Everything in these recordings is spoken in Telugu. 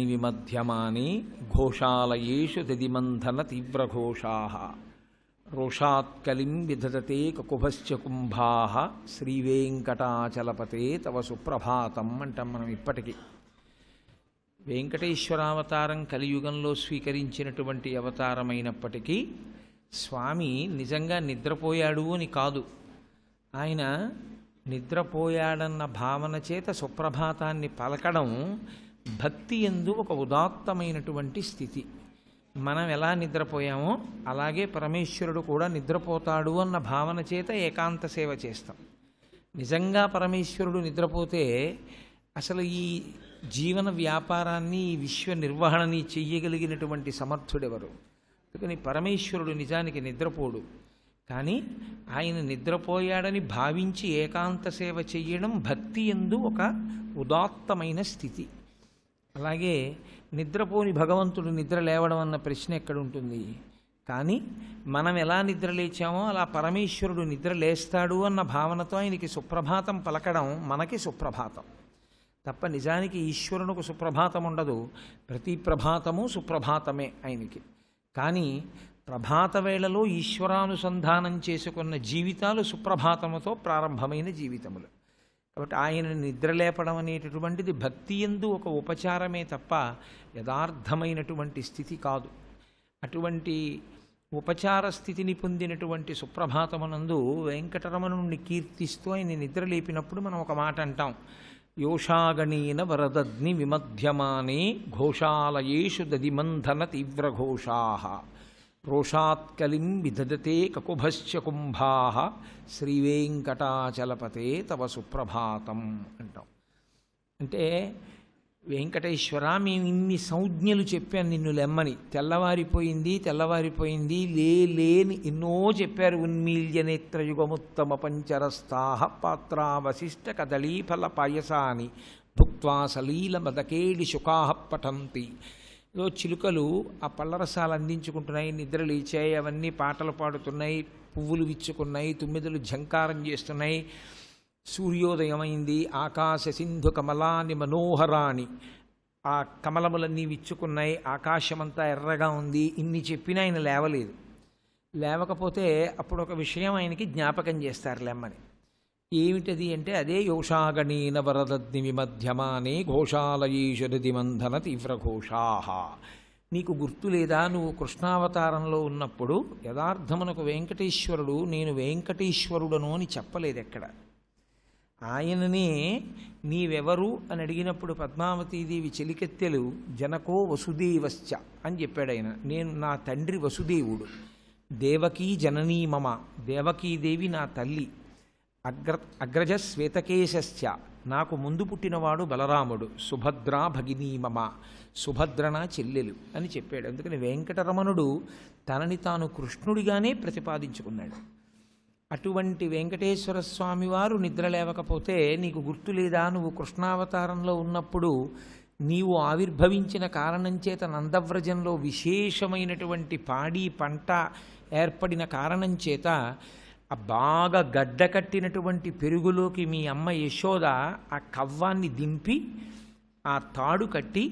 విమధ్యమానే ఘోషాలయేషు దదిమంథన తీవ్రఘోషాః రోషాత్కలిం విదధతే కకుభశ్చ కుంభాః శ్రీవేంకటాచలపతే తవ సుప్రభాతం అంటాం మనం. ఇప్పటికీ వెంకటేశ్వరావతారం కలియుగంలో స్వీకరించినటువంటి అవతారమైనప్పటికీ స్వామి నిజంగా నిద్రపోయాడు అని కాదు. ఆయన నిద్రపోయాడన్న భావన చేత సుప్రభాతాన్ని పలకడం భక్తి యందు ఒక ఉదాత్తమైనటువంటి స్థితి. మనం ఎలా నిద్రపోయామో అలాగే పరమేశ్వరుడు కూడా నిద్రపోతాడు అన్న భావన చేత ఏకాంత సేవ చేస్తాం. నిజంగా పరమేశ్వరుడు నిద్రపోతే అసలు ఈ జీవన వ్యాపారాన్ని, ఈ విశ్వ నిర్వహణని చెయ్యగలిగినటువంటి సమర్థుడెవరు? అందుకని పరమేశ్వరుడు నిజానికి నిద్రపోడు. కానీ ఆయన నిద్రపోయాడని భావించి ఏకాంత సేవ చెయ్యడం భక్తి యందు ఒక ఉదాత్తమైన స్థితి. అలాగే నిద్రపోని భగవంతుడు నిద్ర లేవడం అన్న ప్రశ్న ఎక్కడుంటుంది? కానీ మనం ఎలా నిద్ర లేచామో అలా పరమేశ్వరుడు నిద్ర లేస్తాడు అన్న భావనతో ఆయనకి సుప్రభాతం పలకడం మనకి సుప్రభాతం తప్ప నిజానికి ఈశ్వరునికి సుప్రభాతం ఉండదు. ప్రతి ప్రభాతము సుప్రభాతమే ఆయనకి. కానీ ప్రభాత వేళలో ఈశ్వరానుసంధానం చేసుకున్న జీవితాలు సుప్రభాతముతో ప్రారంభమైన జీవితములు. కాబట్టి ఆయన నిద్రలేపడం అనేటటువంటిది భక్తి యందు ఒక ఉపచారమే తప్ప యథార్థమైనటువంటి స్థితి కాదు. అటువంటి ఉపచార స్థితిని పొందినటువంటి సుప్రభాతమునందు వెంకటరమణుణ్ణి కీర్తిస్తూ ఆయన నిద్రలేపినప్పుడు మనం ఒక మాట అంటాం, యోషాగణీన వరదగ్ని విమధ్యమానే ఘోషాలయేషు దదిమంథన తీవ్రఘోషాః రోషాత్కలిం విదధతే కకుభశ్చ కుంభాః శ్రీవేంకటాచలపతే తవ సుప్రభాతం అంటాం. అంటే వెంకటేశ్వర, మేము ఇన్ని సంజ్ఞలు చెప్పాను నిన్ను లెమ్మని. తెల్లవారిపోయింది లేని ఎన్నో చెప్పారు. ఉన్మీల్యనేత్రయుగముత్తమ పంచరస్తాః పాత్రావశిష్ట కదళీఫల పాయసాని భుక్త్వా సలీల మదకేడి శుకాః పఠంతి. ఏదో చిలుకలు ఆ పళ్ళరసాలు అందించుకుంటున్నాయి, నిద్ర లేచాయి, అవన్నీ పాటలు పాడుతున్నాయి, పువ్వులు విచ్చుకున్నాయి, తుమ్మిదలు ఝంకారం చేస్తున్నాయి, సూర్యోదయమైంది, ఆకాశ సింధు కమలాని మనోహరాని, ఆ కమలములన్నీ విచ్చుకున్నాయి, ఆకాశమంతా ఎర్రగా ఉంది. ఇన్ని చెప్పినా ఆయన లేవలేదు. లేవకపోతే అప్పుడు ఒక విషయం ఆయనకి జ్ఞాపకం చేస్తారు లెమ్మని. ఏమిటది అంటే అదే యోషాగణీన వరదగ్ని విమధ్యమానే ఘోషాలయేషు దదిమంథన తీవ్రఘోషాః. నీకు గుర్తు లేదా? నువ్వు కృష్ణావతారంలో ఉన్నప్పుడు యథార్థమునకు వెంకటేశ్వరుడు నేను వెంకటేశ్వరుడను అని చెప్పలేదు ఎక్కడ. ఆయననే నీవెవరు అని అడిగినప్పుడు పద్మావతీదేవి చెలికెత్తెలు జనకో వసుదేవశ్చ అని చెప్పాడు ఆయన. నేను నా తండ్రి వసుదేవుడు, దేవకీ జననీ మమ, దేవకీదేవి నా తల్లి, అగ్రజ శ్వేతకేశశ్చ నాకు ముందు పుట్టినవాడు బలరాముడు, సుభద్రా భగినీ మమ, సుభద్ర నా చెల్లెలు అని చెప్పాడు. అందుకని వెంకటరమణుడు తనని తాను కృష్ణుడిగానే ప్రతిపాదించుకున్నాడు. అటువంటి వెంకటేశ్వర స్వామి వారు నిద్ర లేవకపోతే నీకు గుర్తు లేదా? నువ్వు కృష్ణావతారంలో ఉన్నప్పుడు నీవు ఆవిర్భవించిన కారణం చేత నందవ్రజంలో విశేషమైనటువంటి పాడి పంట ఏర్పడిన కారణం చేత ఆ బాగా గడ్డకట్టినటువంటి పెరుగులోకి మీ అమ్మ యశోద ఆ కవ్వాన్ని దింపి ఆ తాడు కట్టి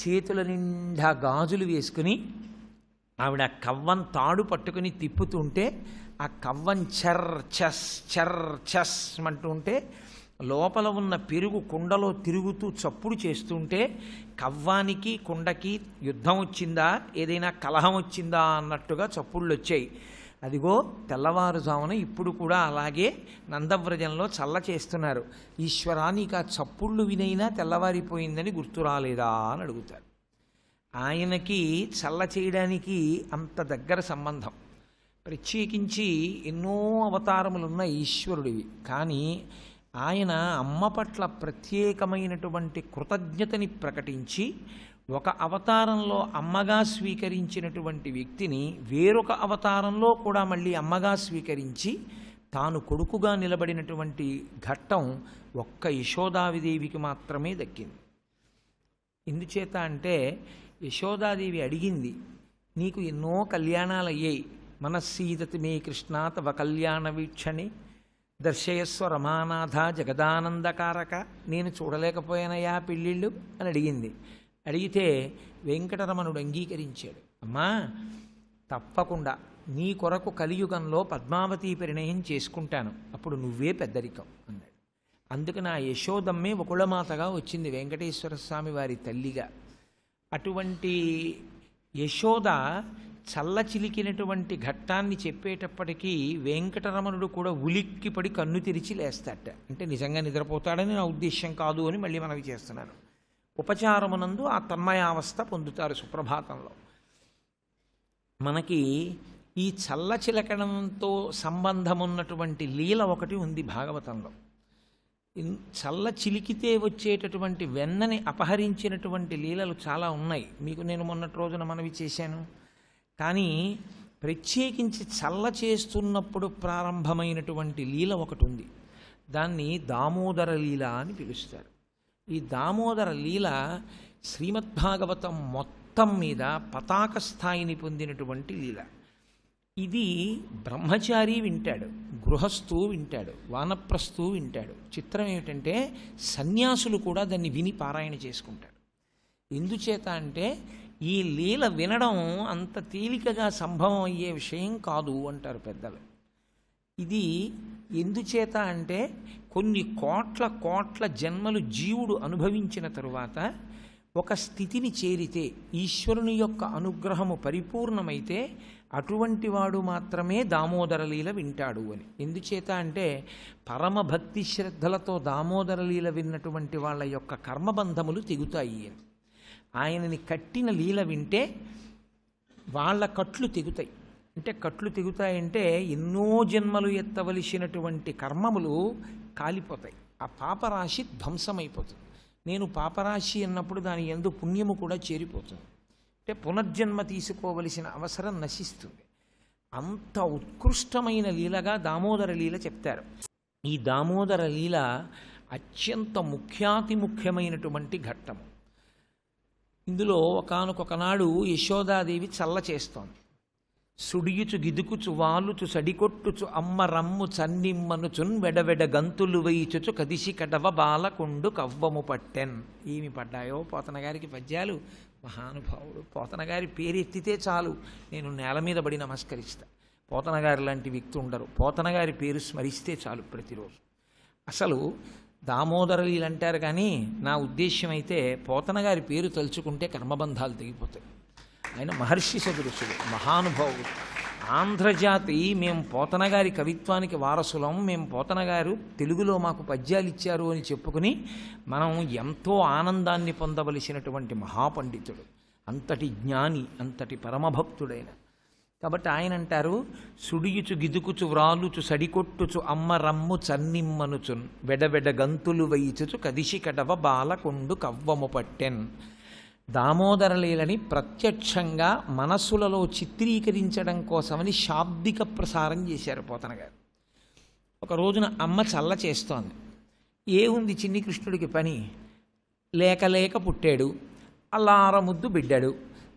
చేతుల నిండా గాజులు వేసుకుని ఆవిడ ఆ కవ్వం తాడు పట్టుకుని తిప్పుతుంటే ఆ కవ్వం చర్ చస్ అంటూ ఉంటే లోపల ఉన్న పెరుగు కుండలో తిరుగుతూ చప్పుడు చేస్తుంటే కవ్వానికి కుండకి యుద్ధం వచ్చిందా, ఏదైనా కలహం వచ్చిందా అన్నట్టుగా చప్పుళ్ళు వచ్చాయి. అదిగో తెల్లవారుజామున ఇప్పుడు కూడా అలాగే నందవ్రజంలో చల్ల చేస్తున్నారు. ఈశ్వరా, నీకు ఆ చప్పుళ్ళు వినైనా తెల్లవారిపోయిందని గుర్తు రాలేదా అని అడుగుతారు. ఆయనకి చల్ల చేయడానికి అంత దగ్గర సంబంధం. ప్రత్యేకించి ఎన్నో అవతారములున్న ఈశ్వరుడివి. కానీ ఆయన అమ్మ పట్ల ప్రత్యేకమైనటువంటి కృతజ్ఞతని ప్రకటించి ఒక అవతారంలో అమ్మగా స్వీకరించినటువంటి వ్యక్తిని వేరొక అవతారంలో కూడా మళ్ళీ అమ్మగా స్వీకరించి తాను కొడుకుగా నిలబడినటువంటి ఘట్టం ఒక్క యశోదాదేవికి మాత్రమే దక్కింది. ఎందుచేత అంటే యశోదాదేవి అడిగింది, నీకు ఎన్నో కళ్యాణాలు అయ్యాయి, మనస్సీదతి మే కృష్ణ తవ కళ్యాణ వీక్షణి దర్శయస్వ రమానాథ జగదానందకారక, నేను చూడలేకపోయానయా పెళ్ళిళ్ళు అని అడిగింది. అడిగితే వెంకటరమణుడు అంగీకరించాడు. అమ్మా, తప్పకుండా నీ కొరకు కలియుగంలో పద్మావతి పరిణయం చేసుకుంటాను, అప్పుడు నువ్వే పెద్దరికం అన్నాడు. అందుకని ఆ యశోదమ్మే వకుళమాతగా వచ్చింది, వెంకటేశ్వర స్వామి వారి తల్లిగా. అటువంటి యశోద చల్లచిలికినటువంటి ఘట్టాన్ని చెప్పేటప్పటికీ వెంకటరమణుడు కూడా ఉలిక్కిపడి కన్ను తెరిచి లేస్తాట. అంటే నిజంగా నిద్రపోతాడని నా ఉద్దేశ్యం కాదు అని మళ్ళీ మనవి చేస్తున్నాను. ఉపచారమునందు ఆ తన్మయావస్థ పొందుతారు సుప్రభాతంలో. మనకి ఈ చల్లచిలకడంతో సంబంధం ఉన్నటువంటి లీల ఒకటి ఉంది భాగవతంలో. చల్ల చిలికితే వచ్చేటటువంటి వెన్నని అపహరించినటువంటి లీలలు చాలా ఉన్నాయి, మీకు నేను మొన్నటి రోజున మనవి చేశాను. కానీ ప్రత్యేకించి చల్ల చేస్తున్నప్పుడు ప్రారంభమైనటువంటి లీల ఒకటి ఉంది, దాన్ని దామోదర లీల అని పిలుస్తారు. ఈ దామోదర లీల శ్రీమద్భాగవతం మొత్తం మీద పతాక స్థాయిని పొందినటువంటి లీల. ఇది బ్రహ్మచారి వింటాడు, గృహస్థు వింటాడు, వానప్రస్థు వింటాడు. చిత్రం ఏమిటంటే సన్యాసులు కూడా దాన్ని విని పారాయణ చేసుకుంటాడు. ఎందుచేత అంటే ఈ లీల వినడం అంత తేలికగా సంభవం అయ్యే విషయం కాదు అంటారు పెద్దలు. ఇది ఎందుచేత అంటే కొన్ని కోట్ల కోట్ల జన్మలు జీవుడు అనుభవించిన తరువాత ఒక స్థితిని చేరితే, ఈశ్వరుని యొక్క అనుగ్రహము పరిపూర్ణమైతే అటువంటి వాడు మాత్రమే దామోదర లీల వింటాడు అని. ఎందుచేత అంటే పరమభక్తి శ్రద్ధలతో దామోదర లీల విన్నటువంటి వాళ్ళ యొక్క కర్మబంధములు తెగుతాయి అని. ఆయనని కట్టిన లీల వింటే వాళ్ళ కట్లు తెగుతాయి. అంటే కట్లు తెగుతాయంటే ఎన్నో జన్మలు ఎత్తవలసినటువంటి కర్మములు కాలిపోతాయి, ఆ పాపరాశి ధ్వంసమైపోతుంది. నేను పాపరాశి అన్నప్పుడు దాని యందు పుణ్యము కూడా చేరిపోతుంది. అంటే పునర్జన్మ తీసుకోవలసిన అవసరం నశిస్తుంది. అంత ఉత్కృష్టమైన లీలగా దామోదర లీల చెప్తారు. ఈ దామోదర లీల అత్యంత ముఖ్యాతి ముఖ్యమైనటువంటి ఘట్టము. ఇందులో ఒకానొకనాడు యశోదాదేవి చల్ల చేస్తోంది. సుడియుచు గిదుకుచు వాలుచు సడికొట్టుచు అమ్మ రమ్ము చన్నిమ్మనుచున్ వెడవెడ గంతులు వేయిచుచు కదిసి కడవ బాలకుండు కవ్వము పట్టెన్. ఏమి పడ్డాయో పోతన గారికి పద్యాలు. మహానుభావుడు. పోతన గారి పేరెత్తితే చాలు నేను నేల మీద పడి నమస్కరిస్తా. పోతన గారి లాంటి వ్యక్తి ఉండరు. పోతన గారి పేరు స్మరిస్తే చాలు ప్రతిరోజు. అసలు దామోదర లీల అంటారు, కానీ నా ఉద్దేశ్యం అయితే పోతన గారి పేరు తలుచుకుంటే కర్మబంధాలు తెగిపోతాయి. ఆయన మహర్షి సదృశుడు, మహానుభావుడు. ఆంధ్రజాతి మేము పోతన గారి కవిత్వానికి వారసులం, మేము పోతన గారు తెలుగులో మాకు పద్యాలు ఇచ్చారు అని చెప్పుకుని మనం ఎంతో ఆనందాన్ని పొందవలసినటువంటి మహాపండితుడు, అంతటి జ్ఞాని, అంతటి పరమభక్తుడైన. కాబట్టి ఆయన అంటారు, సుడియుచు గిదుకుచు వ్రాలుచు సడికొట్టుచు అమ్మ రమ్ము చన్నిమ్మనుచున్ వెడవెడ గంతులు వేయిచుచు కదిసి కడవ బాలకుండు కవ్వము పట్టెన్. దామోదర లీలని ప్రత్యక్షంగా మనస్సులలో చిత్రీకరించడం కోసమని శాబ్దిక ప్రసారం చేశారు పోతన గారు. ఒక రోజున అమ్మ చల్ల చేస్తోంది. ఏముంది చిన్ని కృష్ణుడికి పని, లేక లేక పుట్టాడు, అల్లార ముద్దు బిడ్డాడు.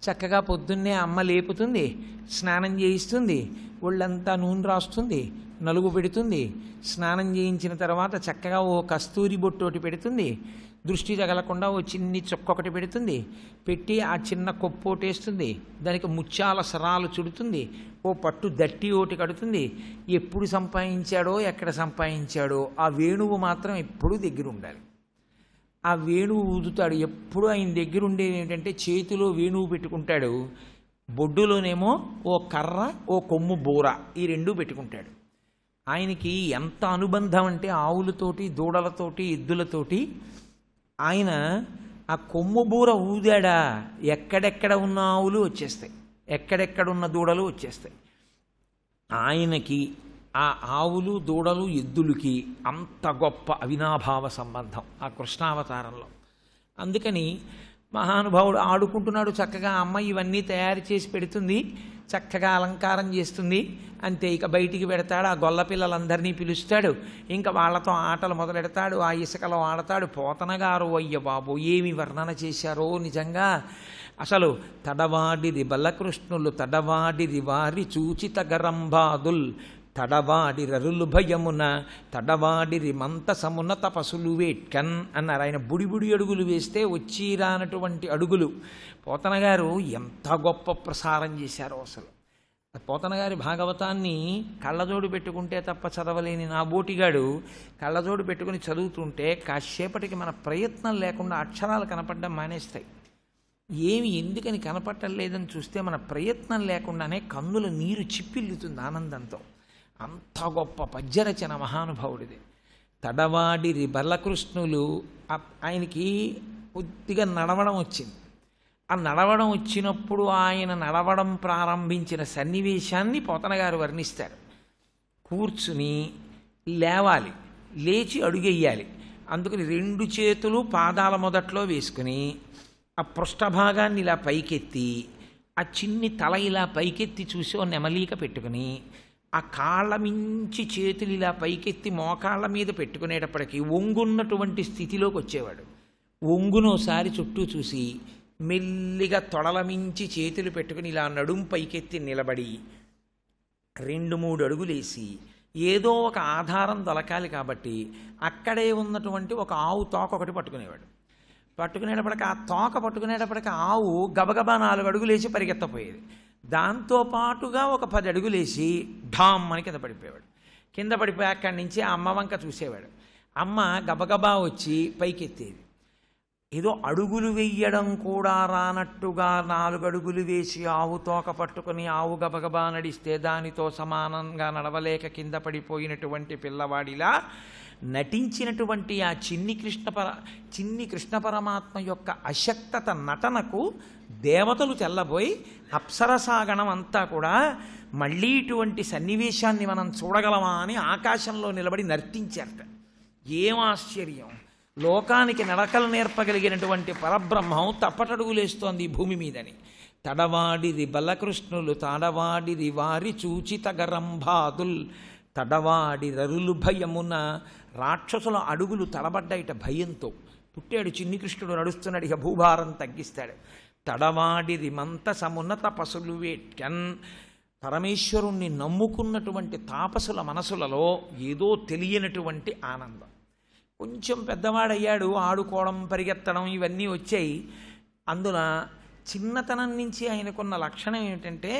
చక్కగా పొద్దున్నే అమ్మ లేపుతుంది, స్నానం చేయిస్తుంది, ఒళ్ళంతా నూనె రాస్తుంది, నలుగు పెడుతుంది. స్నానం చేయించిన తర్వాత చక్కగా ఓ కస్తూరి బొట్టోటి పెడుతుంది, దృష్టి తగలకుండా ఓ చిన్ని చొక్కొకటి పెడుతుంది, పెట్టి ఆ చిన్న కొప్పోటేస్తుంది, దానికి ముత్యాల సరాలు చుడుతుంది, ఓ పట్టు దట్టి ఓటి కడుతుంది. ఎప్పుడు సంపాదించాడో ఎక్కడ సంపాదించాడో ఆ వేణువు మాత్రం ఎప్పుడూ దగ్గర ఉండాలి. ఆ వేణువు ఊదుతాడు. ఎప్పుడు ఆయన దగ్గర ఉండేది ఏంటంటే చేతిలో వేణువు పెట్టుకుంటాడు, బొడ్డులోనేమో ఓ కర్ర ఓ కొమ్ము బూర, ఈ రెండూ పెట్టుకుంటాడు. ఆయనకి ఎంత అనుబంధం అంటే ఆవులతోటి దూడలతోటి ఎద్దులతోటి. ఆయన ఆ కొమ్ము బూర ఊదాడా ఎక్కడెక్కడ ఉన్న ఆవులు వచ్చేస్తాయి, ఎక్కడెక్కడున్న దూడలు వచ్చేస్తాయి. ఆయనకి ఆ ఆవులు దూడలు ఎద్దులకి అంత గొప్ప అవినాభావ సంబంధం ఆ కృష్ణావతారంలో. అందుకని మహానుభావుడు ఆడుకుంటున్నాడు చక్కగా, అమ్మ ఇవన్నీ తయారు చేసి పెడుతుంది, చక్కగా అలంకారం చేస్తుంది. అంతే, ఇక బయటికి పెడతాడు, ఆ గొల్ల పిల్లలందరినీ పిలుస్తాడు, ఇంకా వాళ్ళతో ఆటలు మొదలెడతాడు, ఆ ఇసుకలో ఆడతాడు. పోతన గారు అయ్య బాబు ఏమి వర్ణన చేశారో నిజంగా. అసలు తడవాడిది బలకృష్ణులు తడవాడిది వారి చూచిత గరంబాదుల్ తడవాడి రరులు భయమున తడవాడిరి మంతసమున తపసులు వేట్కన్ అన్నారు. ఆయన బుడి అడుగులు వేస్తే వచ్చి రానటువంటి అడుగులు. పోతన గారు ఎంత గొప్ప ప్రసారం చేశారో అసలు. పోతన గారి భాగవతాన్ని కళ్ళజోడు పెట్టుకుంటే తప్ప చదవలేని నా బోటిగాడు కళ్ళజోడు పెట్టుకుని చదువుతుంటే కాసేపటికి మన ప్రయత్నం లేకుండా అక్షరాలు కనపడడం మానేస్తాయి. ఏమి ఎందుకని కనపడటం లేదని చూస్తే మన ప్రయత్నం లేకుండానే కన్నుల నీరు చిప్పిల్లుతుంది ఆనందంతో. అంత గొప్ప పద్యరచన మహానుభావుడిది. తడవాడిరి బలకృష్ణులు. ఆయనకి కొద్దిగా నడవడం వచ్చింది. ఆ నడవడం వచ్చినప్పుడు ఆయన నడవడం ప్రారంభించిన సన్నివేశాన్ని పోతన గారు వర్ణిస్తారు. కూర్చుని లేవాలి, లేచి అడుగెయ్యాలి. అందుకని 2 చేతులు పాదాల మొదట్లో వేసుకుని ఆ పృష్ఠభాగాన్ని ఇలా పైకెత్తి ఆ చిన్ని తల ఇలా పైకెత్తి చూసి ఓ నెమలీక పెట్టుకుని ఆ కాళ్ళ మించి చేతులు ఇలా పైకెత్తి మోకాళ్ళ మీద పెట్టుకునేటప్పటికీ ఒంగున్నటువంటి స్థితిలోకి వచ్చేవాడు. ఒంగునోసారి చుట్టూ చూసి మెల్లిగా తొడల మించి చేతులు పెట్టుకుని ఇలా నడుం పైకెత్తి నిలబడి 2-3 అడుగులేసి ఏదో ఒక ఆధారం దొరకాలి కాబట్టి అక్కడే ఉన్నటువంటి ఒక ఆవు తోక ఒకటి పట్టుకునేవాడు. పట్టుకునేటప్పటికి ఆ తోక పట్టుకునేటప్పటికి ఆవు గబగబా 4 అడుగులేసి పరిగెత్తపోయేది. దాంతోపాటుగా ఒక 10 అడుగులేసి ఢామ్ అని కింద పడిపోయేవాడు. కింద పడిపోయి అక్కడి నుంచి ఆ అమ్మ వంక చూసేవాడు. అమ్మ గబగబా వచ్చి పైకెత్తేది. ఏదో అడుగులు వెయ్యడం కూడా రానట్టుగా 4 అడుగులు వేసి ఆవు తోక పట్టుకుని ఆవు గబగబా నడిస్తే దానితో సమానంగా నడవలేక కింద పడిపోయినటువంటి పిల్లవాడిలా నటించినటువంటి ఆ చిన్ని కృష్ణ పరమాత్మ యొక్క అశక్తత నటనకు దేవతలు తెల్లబోయి అప్సరసాగణం అంతా కూడా మళ్ళీ ఇటువంటి సన్నివేశాన్ని మనం చూడగలమా అని ఆకాశంలో నిలబడి నర్తించారట. ఏం ఆశ్చర్యం! లోకానికి నడకలు నేర్పగలిగినటువంటి పరబ్రహ్మం తప్పటడుగులేస్తోంది భూమి మీదని. తడవాడిది బలకృష్ణులు తాడవాడిది వారి చూచిత గరంబాదుల్ తడవాడి రరులు భయమున. రాక్షసుల అడుగులు తడబడ్డాయిట భయంతో. పుట్టాడు చిన్ని కృష్ణుడు, నడుస్తున్నాడు, ఇక భూభారం తగ్గిస్తాడు. తడవాడిది మంతసమున తపసులు వేట్కన్. పరమేశ్వరుణ్ణి నమ్ముకున్నటువంటి తాపసుల మనసులలో ఏదో తెలియనటువంటి ఆనందం. కొంచెం పెద్దవాడయ్యాడు, ఆడుకోవడం పరిగెత్తడం ఇవన్నీ వచ్చాయి. అందున చిన్నతనం నుంచి ఆయనకున్న లక్షణం ఏమిటంటే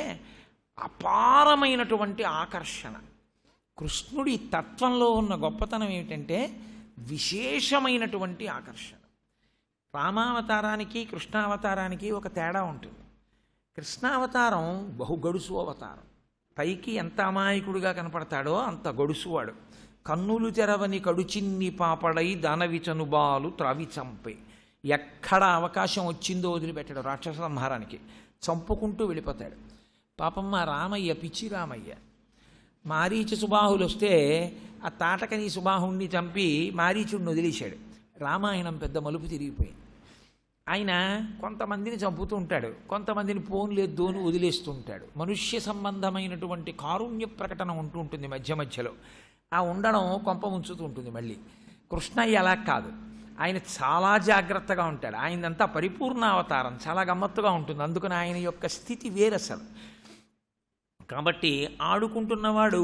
అపారమైనటువంటి ఆకర్షణ. కృష్ణుడి తత్వంలో ఉన్న గొప్పతనం ఏమిటంటే విశేషమైనటువంటి ఆకర్షణ. రామావతారానికి కృష్ణావతారానికి ఒక తేడా ఉంటుంది. కృష్ణావతారం బహుగడుసు అవతారం. పైకి ఎంత అమాయకుడిగా కనపడతాడో అంత గడుసువాడు. కన్నులు తెరవని కడుచిన్ని పాపడై దానవిచనుబాలు త్రావి చంపే. ఎక్కడ అవకాశం వచ్చిందో వదిలిపెట్టాడు రాక్షస సంహారానికి. చంపుకుంటూ వెళ్ళిపోతాడు. పాపం మా రామయ్య పిచ్చి రామయ్య. మారీచ సుబాహులు వస్తే ఆ తాటకని సుబాహుణ్ణి చంపి మారీచుడిని వదిలేశాడు. రామాయణం పెద్ద మలుపు తిరిగిపోయింది. ఆయన కొంతమందిని చంపుతూ ఉంటాడు, కొంతమందిని పోన్లేదు అని వదిలేస్తూ ఉంటాడు. మనుష్య సంబంధమైనటువంటి కారుణ్య ప్రకటన ఉంటూ ఉంటుంది మధ్య మధ్యలో. ఆ ఉండడం కొంప ఉంచుతూ ఉంటుంది. మళ్ళీ కృష్ణయ్య అలా కాదు, ఆయన చాలా జాగ్రత్తగా ఉంటాడు. ఆయనంతా పరిపూర్ణ అవతారం, చాలా గమ్మత్తుగా ఉంటుంది. అందుకని ఆయన యొక్క స్థితి వేరసలు. కాబట్టి ఆడుకుంటున్నవాడు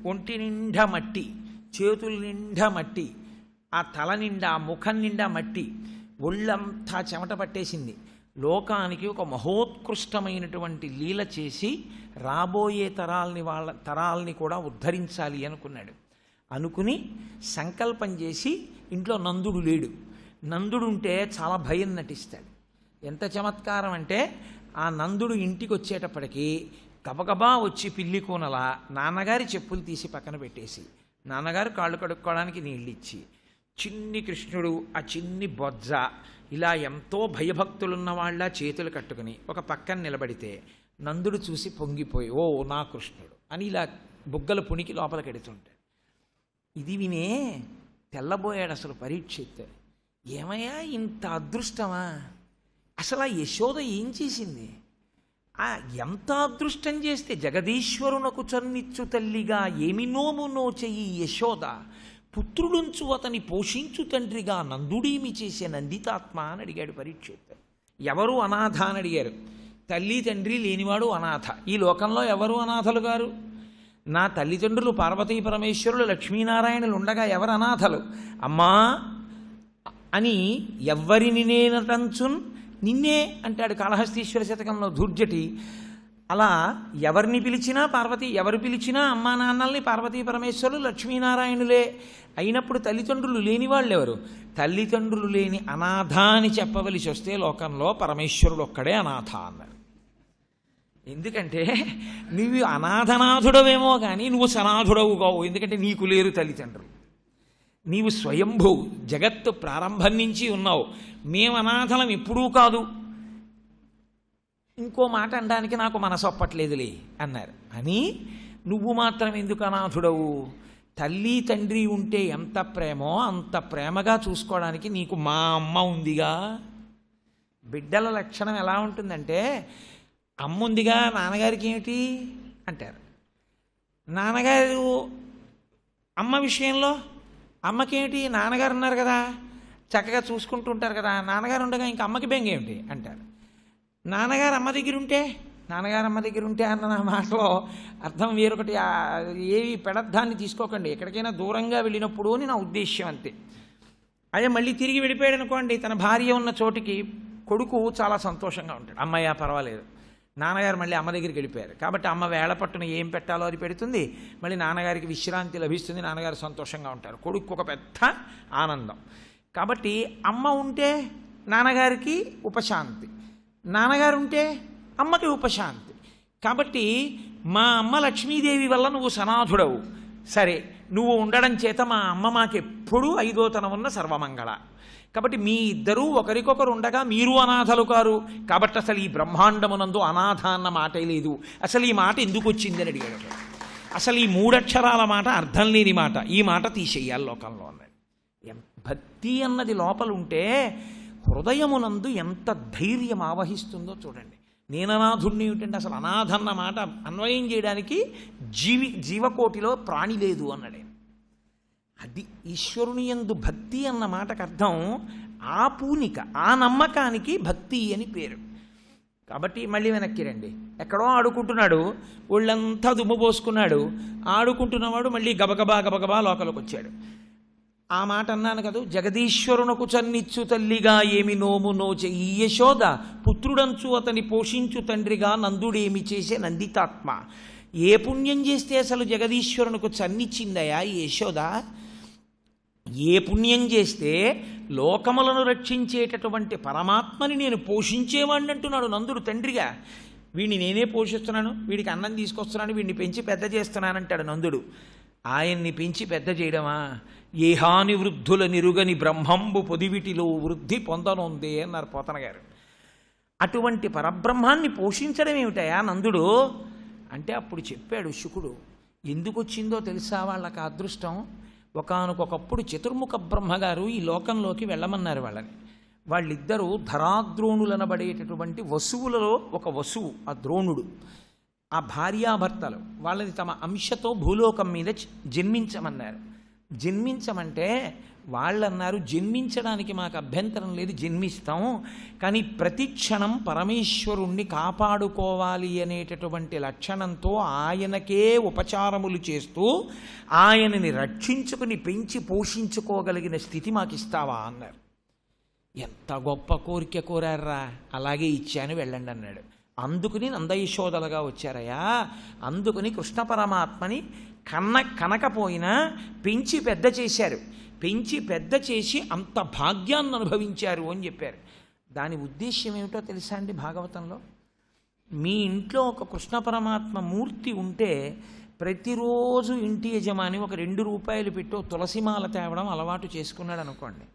ఒంటి నిండా మట్టి, చేతుల నిండా మట్టి, ఆ తల నిండా ముఖం నిండా మట్టి, ఒళ్ళంతా చెమట పట్టేసింది. లోకానికి ఒక మహోత్కృష్టమైనటువంటి లీల చేసి రాబోయే తరాల్ని కూడా ఉద్ధరించాలి అనుకున్నాడు. అనుకుని సంకల్పం చేసి ఇంట్లో నందుడు లేడు. నందుడు ఉంటే చాలా భయం నటిస్తాడు. ఎంత చమత్కారం అంటే ఆ నందుడు ఇంటికి వచ్చేటప్పటికి గబగబా వచ్చి పిల్లి కూనలా నాన్నగారి చెప్పులు తీసి పక్కన పెట్టేసి నాన్నగారు కాళ్ళు కడుక్కోవడానికి నీళ్ళు ఇచ్చి చిన్ని కృష్ణుడు ఆ చిన్ని బొజ్జ ఇలా ఎంతో భయభక్తులున్న వాళ్ళ చేతులు కట్టుకుని ఒక పక్కన నిలబడితే నందుడు చూసి పొంగిపోయి ఓ నా కృష్ణుడు అని ఇలా బుగ్గలు పుణికి లోపలికెడుతుంటాడు. ఇది వినే తెల్లబోయాడు అసలు పరీక్షిత్. ఏమయ్యా ఇంత అదృష్టమా? అసలు ఆ యశోద ఏం చేసింది? ఎంత అదృష్టం చేస్తే జగదీశ్వరునకు చన్నిచ్చు తల్లిగా ఏమి నోము నోచెయ్యి యశోద, పుత్రుడుంచు అతని పోషించు తండ్రిగా నందుడేమి చేసే నందితాత్మ అని అడిగాడు పరీక్షిత్. ఎవరు అనాథ అని అడిగారు. తల్లి తండ్రి లేనివాడు అనాథ. ఈ లోకంలో ఎవరు అనాథలు గారు? నా తల్లిదండ్రులు పార్వతీ పరమేశ్వరులు లక్ష్మీనారాయణులు ఉండగా ఎవరు అనాథలు? అమ్మా అని ఎవ్వరిని నేనటంచున్ నిన్నే అంటాడు కాళహస్తీశ్వర శతకంలో ధూర్జటి. అలా ఎవరిని పిలిచినా పార్వతి, ఎవరు పిలిచినా అమ్మా నాన్నల్ని పార్వతీ పరమేశ్వరులు లక్ష్మీనారాయణులే అయినప్పుడు తల్లిదండ్రులు లేని వాళ్ళు ఎవరు? తల్లిదండ్రులు లేని అనాథ అని చెప్పవలసి వస్తే లోకంలో పరమేశ్వరుడు ఒక్కడే అనాథ అన్నారు. ఎందుకంటే నువ్వు అనాథనాథుడవేమో కానీ నువ్వు సనాథుడవు కావు. ఎందుకంటే నీకు లేరు తల్లిదండ్రులు, నీవు స్వయంభూ జగత్తు ప్రారంభం నుంచి ఉన్నావు. మేము అనాథలం ఎప్పుడూ కాదు. ఇంకో మాట అనడానికి నాకు మనసు ఒప్పట్లేదులే అన్నారు. అని నువ్వు మాత్రం ఎందుకు అనాథుడవు? తల్లి తండ్రి ఉంటే ఎంత ప్రేమో అంత ప్రేమగా చూసుకోవడానికి నీకు మా అమ్మ ఉందిగా. బిడ్డల లక్షణం ఎలా ఉంటుందంటే, అమ్మ ఉందిగా నాన్నగారికి ఏమిటి అంటారు. నాన్నగారు అమ్మ విషయంలో అమ్మకేమిటి, నాన్నగారు ఉన్నారు కదా చక్కగా చూసుకుంటూ ఉంటారు కదా, నాన్నగారు ఉండగా ఇంకా అమ్మకి బెంగ ఏమిటి అంటారు. నాన్నగారు అమ్మ దగ్గర ఉంటే, నాన్నగారు అమ్మ దగ్గర ఉంటే అన్న నా మాటలో అర్థం వేరొకటి. ఏవి పెడద్దాన్ని తీసుకోకండి, ఎక్కడికైనా దూరంగా వెళ్ళినప్పుడు అని నా ఉద్దేశ్యం అంతే. అదే మళ్ళీ తిరిగి వెళ్ళిపోయాడు అనుకోండి, తన భార్య ఉన్న చోటికి కొడుకు చాలా సంతోషంగా ఉంటాడు. అమ్మయ్య పర్వాలేదు, నాన్నగారు మళ్ళీ అమ్మ దగ్గరికి వెళ్ళిపోయారు కాబట్టి అమ్మ వేళ పట్టున ఏం పెట్టాలో అది పెడుతుంది, మళ్ళీ నాన్నగారికి విశ్రాంతి లభిస్తుంది, నాన్నగారు సంతోషంగా ఉంటారు, కొడుకు ఒక పెద్ద ఆనందం. కాబట్టి అమ్మ ఉంటే నాన్నగారికి ఉపశాంతి, నాన్నగారు ఉంటే అమ్మకి ఉపశాంతి. కాబట్టి మా అమ్మ లక్ష్మీదేవి వల్ల నువ్వు సనాథుడవు. సరే, నువ్వు ఉండడం చేత మా అమ్మ మాకెప్పుడూ ఐదోతనం ఉన్న సర్వమంగళ. కాబట్టి మీ ఇద్దరూ ఒకరికొకరు ఉండగా మీరు అనాథలు కారు. కాబట్టి అసలు ఈ బ్రహ్మాండమునందు అనాథ అన్న మాటే లేదు. అసలు ఈ మాట ఎందుకు వచ్చిందని అడిగాడు. అసలు ఈ మూడక్షరాల మాట అర్థం లేని మాట, ఈ మాట తీసేయాలి లోకంలో అన్నది. భక్తి అన్నది లోపల ఉంటే హృదయమునందు ఎంత ధైర్యం ఆవహిస్తుందో చూడండి. నేననాథుణ్ణి ఏమిటంటే అసలు అనాథ అన్న మాట అన్వయం చేయడానికి జీవకోటిలో ప్రాణి లేదు అన్నాడే. అది ఈశ్వరుని యందు భక్తి అన్న మాటకు అర్థం ఆ పూనిక, ఆ నమ్మకానికి భక్తి అని పేరు. కాబట్టి మళ్ళీ వెనక్కి రండి. ఎక్కడో ఆడుకుంటున్నాడు, ఒళ్ళంతా దుమ్ము పోసుకున్నాడు, ఆడుకుంటున్నవాడు మళ్ళీ గబగబా లోకలకు వచ్చాడు. ఆ మాట అన్నాను కదా, జగదీశ్వరునకు చన్నిచ్చు తల్లిగా ఏమి నోము నోచె ఈ యశోద, పుత్రుడంచు అతని పోషించు తండ్రిగా నందుడేమి చేసే నందితాత్మ. ఏ పుణ్యం చేస్తే అసలు జగదీశ్వరునకు చన్నిచ్చిందయా ఈ యశోద? ఏ పుణ్యం చేస్తే లోకములను రక్షించేటటువంటి పరమాత్మని నేను పోషించేవాడిని అంటున్నాడు నందుడు తండ్రిగా. వీడిని నేనే పోషిస్తున్నాను, వీడికి అన్నం తీసుకొస్తున్నాను, వీడిని పెంచి పెద్ద చేస్తున్నానంటాడు నందుడు. ఆయన్ని పెంచి పెద్ద చేయడమా? ఏ హాని వృద్ధుల నిరుగని బ్రహ్మంబు పొదివిటిలో వృద్ధి పొందనుందే అన్నారు పోతన గారు. అటువంటి పరబ్రహ్మాన్ని పోషించడం ఏమిటయా నందుడు అంటే అప్పుడు చెప్పాడు శుకుడు. ఎందుకు వచ్చిందో తెలుసా వాళ్ళకి అదృష్టం? ఒకానొకప్పుడు చతుర్ముఖ బ్రహ్మగారు ఈ లోకంలోకి వెళ్ళమన్నారు వాళ్ళని. వాళ్ళిద్దరూ ధరాద్రోణులనబడేటటువంటి వసువులలో ఒక వసువు ఆ ద్రోణుడు, ఆ భార్యాభర్తలు వాళ్ళని తమ అంశతో భూలోకం మీద జన్మించమన్నారు. జన్మించమంటే వాళ్ళన్నారు జన్మించడానికి మాకు అభ్యంతరం లేదు, జన్మిస్తాం, కానీ ప్రతి క్షణం పరమేశ్వరుణ్ణి కాపాడుకోవాలి అనేటటువంటి లక్షణంతో ఆయనకే ఉపచారములు చేస్తూ ఆయనని రక్షించుకుని పెంచి పోషించుకోగలిగిన స్థితి మాకు ఇస్తావా అన్నారు. ఎంత గొప్ప కోరిక కోరారా, అలాగే ఇచ్చాను వెళ్ళండి అన్నాడు. అందుకుని నందయశోదలుగా వచ్చారయ్యా. అందుకుని కృష్ణ పరమాత్మని కనకపోయినా పెంచి పెద్ద చేశారు, పెంచి పెద్ద చేసి అంత భాగ్యాన్ని అనుభవించారు అని చెప్పారు. దాని ఉద్దేశ్యం ఏమిటో తెలుసా అండి? భాగవతంలో మీ ఇంట్లో ఒక కృష్ణ పరమాత్మ మూర్తి ఉంటే ప్రతిరోజు ఇంటి యజమాని ఒక 2 రూపాయలు పెట్టో తులసిమాల తేవడం అలవాటు చేసుకున్నాడు అనుకోండి.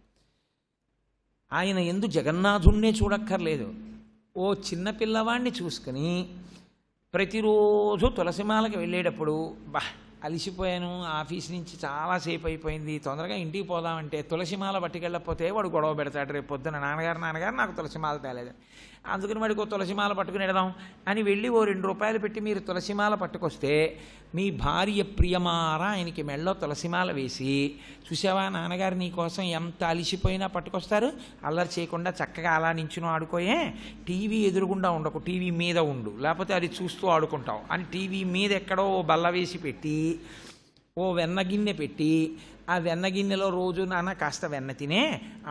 ఆయన యందు జగన్నాథుణ్ణే చూడక్కర్లేదు, ఓ చిన్న పిల్లవాడిని చూసుకుని ప్రతిరోజు తులసిమాలకి వెళ్ళేటప్పుడు అలిసిపోయాను, ఆఫీస్ నుంచి చాలాసేపు అయిపోయింది, తొందరగా ఇంటికి పోదామంటే తులసిమాల పట్టుకెళ్ళకపోతే వాడు గొడవ పెడతాడు రేపు పొద్దున, నాన్నగారు నాకు తులసిమాల తేలేదు. అందుకని వాడికి ఓ తులసిమాల పట్టుకుని వెడదాం అని వెళ్ళి ఓ 2 రూపాయలు పెట్టి మీరు తులసిమాల పట్టుకొస్తే మీ భార్య ప్రియమార ఆయనకి మెళ్ళో తులసిమాల వేసి, చూసావా నాన్నగారు నీ కోసం ఎంత అలిసిపోయినా పట్టుకొస్తారు, అల్లరి చేయకుండా చక్కగా అలా నించును ఆడుకోయే, టీవీ ఎదురుగుండా ఉండకు, టీవీ మీద ఉండు, లేకపోతే అది చూస్తూ ఆడుకుంటావు అని టీవీ మీద ఎక్కడో ఓ బల్ల వేసి పెట్టి ఓ వెన్న గిన్నె పెట్టి ఆ వెన్న గిన్నెలో రోజు నాన్న కాస్త వెన్న తినే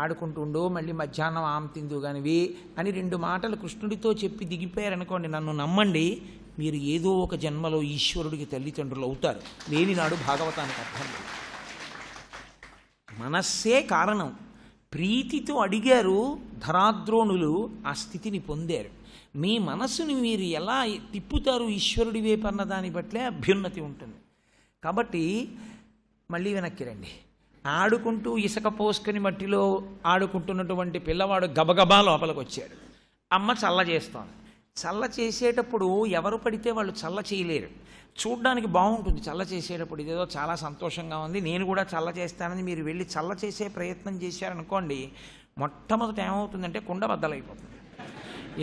ఆడుకుంటుండు, మళ్ళీ మధ్యాహ్నం ఆమె తిందు కానివి అని 2 మాటలు కృష్ణుడితో చెప్పి దిగిపోయారనుకోండి, నన్ను నమ్మండి, మీరు ఏదో ఒక జన్మలో ఈశ్వరుడికి తల్లిదండ్రులు అవుతారు. లేని నాడు భాగవతానికి అర్థం లేదు. మనస్సే కారణం. ప్రీతితో అడిగారు ధరాద్రోణులు, ఆ స్థితిని పొందారు. మీ మనస్సుని మీరు ఎలా తిప్పుతారు ఈశ్వరుడి వైపు అన్న దాన్ని బట్లే అభ్యున్నతి ఉంటుంది. కాబట్టి మళ్ళీ వెనక్కి రండి. ఆడుకుంటూ ఇసుక పోసుకొని మట్టిలో ఆడుకుంటున్నటువంటి పిల్లవాడు గబగబా లోపలికి వచ్చాడు. అమ్మ చల్ల చేస్తోంది. చల్ల చేసేటప్పుడు ఎవరు పడితే వాళ్ళు చల్ల చేయలేరు. చూడ్డానికి బాగుంటుంది చల్ల చేసేటప్పుడు, ఇదేదో చాలా సంతోషంగా ఉంది, నేను కూడా చల్ల చేస్తానని మీరు వెళ్ళి చల్ల చేసే ప్రయత్నం చేశారనుకోండి, మొట్టమొదట ఏమవుతుందంటే కుండ బద్దలైపోతుంది.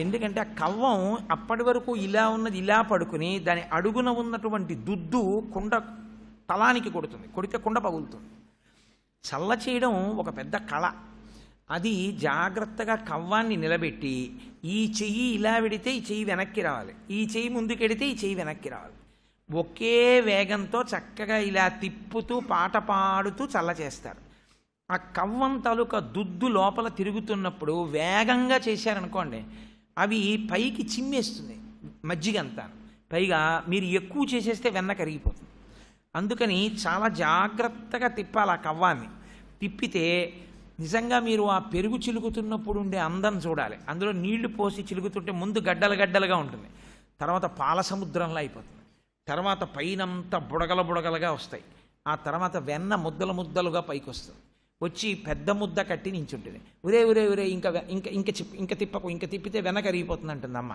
ఎందుకంటే ఆ కవ్వం అప్పటి వరకు ఇలా ఉన్నది ఇలా పడుకుని దాని అడుగున ఉన్నటువంటి దుద్దు కుండ తలానికి కొడుతుంది, కొడితే కుండ పగులుతుంది. చల్ల చేయడం ఒక పెద్ద కళ. అది జాగ్రత్తగా కవ్వాన్ని నిలబెట్టి ఈ చెయ్యి ఇలా పెడితే ఈ చెయ్యి వెనక్కి రావాలి, ఈ చెయ్యి ముందుకెడితే ఈ చెయ్యి వెనక్కి రావాలి, ఒకే వేగంతో చక్కగా ఇలా తిప్పుతూ పాట పాడుతూ చల్ల చేస్తారు. ఆ కవ్వం తాలూకా దుద్దు లోపల తిరుగుతున్నప్పుడు వేగంగా చేశారనుకోండి, అవి పైకి చిమ్మేస్తుంది మజ్జిగంతా, పైగా మీరు ఎక్కువ చేసేస్తే వెన్న కరిగిపోతుంది. అందుకని చాలా జాగ్రత్తగా తిప్పాలి ఆ కవ్వాన్ని. తిప్పితే నిజంగా మీరు ఆ పెరుగు చిలుకుతున్నప్పుడు ఉండే అందం చూడాలి. అందులో నీళ్లు పోసి చిలుకుతుంటే ముందు గడ్డలు గడ్డలుగా ఉంటుంది, తర్వాత పాల సముద్రంలో అయిపోతుంది, తర్వాత పైనంతా బుడగల బుడగలుగా వస్తాయి, ఆ తర్వాత వెన్న ముద్దలు ముద్దలుగా పైకి వస్తుంది, వచ్చి పెద్ద ముద్ద కట్టి నించుంటుంది. ఒరే ఒరే ఒరే ఇంకా ఇంకా ఇంకా ఇంకా తిప్పకు, ఇంకా తిప్పితే వెనక కరిగిపోతుంది అంటుంది అమ్మ.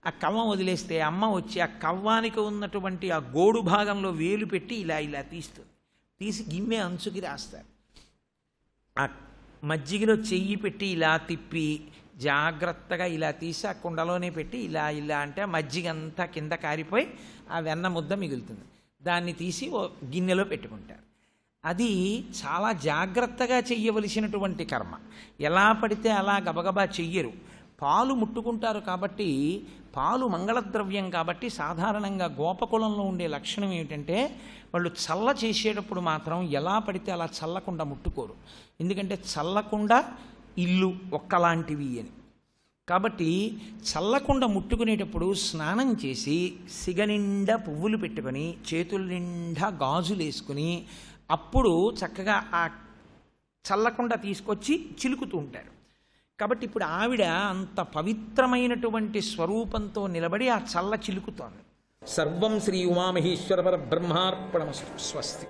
ఆ కవ్వం వదిలేస్తే అమ్మ వచ్చి ఆ కవ్వానికి ఉన్నటువంటి ఆ గోడు భాగంలో వేలు పెట్టి ఇలా ఇలా తీస్తుంది, తీసి గిన్నె అంచుకి రాస్తారు. ఆ మజ్జిగలో చెయ్యి పెట్టి ఇలా తిప్పి జాగ్రత్తగా ఇలా తీసి ఆ కుండలోనే పెట్టి ఇలా ఇలా అంటే ఆ మజ్జిగంతా కింద కారిపోయి ఆ వెన్న ముద్ద మిగులుతుంది. దాన్ని తీసి ఓ గిన్నెలో పెట్టుకుంటారు. అది చాలా జాగ్రత్తగా చెయ్యవలసినటువంటి కర్మ. ఎలా పడితే అలా గబగబా చెయ్యరు. పాలు ముట్టుకుంటారు కాబట్టి, పాలు మంగళద్రవ్యం కాబట్టి సాధారణంగా గోపకులంలో ఉండే లక్షణం ఏమిటంటే వాళ్ళు చల్ల చేసేటప్పుడు మాత్రం ఎలా పడితే అలా చల్లకుండా ముట్టుకోరు. ఎందుకంటే చల్లకుండా ఇల్లు ఒక్కలాంటివి అని. కాబట్టి చల్లకుండా ముట్టుకునేటప్పుడు స్నానం చేసి సిగనిండా పువ్వులు పెట్టుకొని చేతుల నిండా గాజులు వేసుకుని అప్పుడు చక్కగా ఆ చల్లకుండా తీసుకొచ్చి చిలుకుతూ ఉంటారు. కాబట్టి ఇప్పుడు ఆవిడ అంత పవిత్రమైనటువంటి స్వరూపంతో నిలబడి ఆ చల్ల చిలుకుతోంది. సర్వం శ్రీ ఉమామహేశ్వర పరబ్రహ్మార్పణమస్తు. స్వస్తి.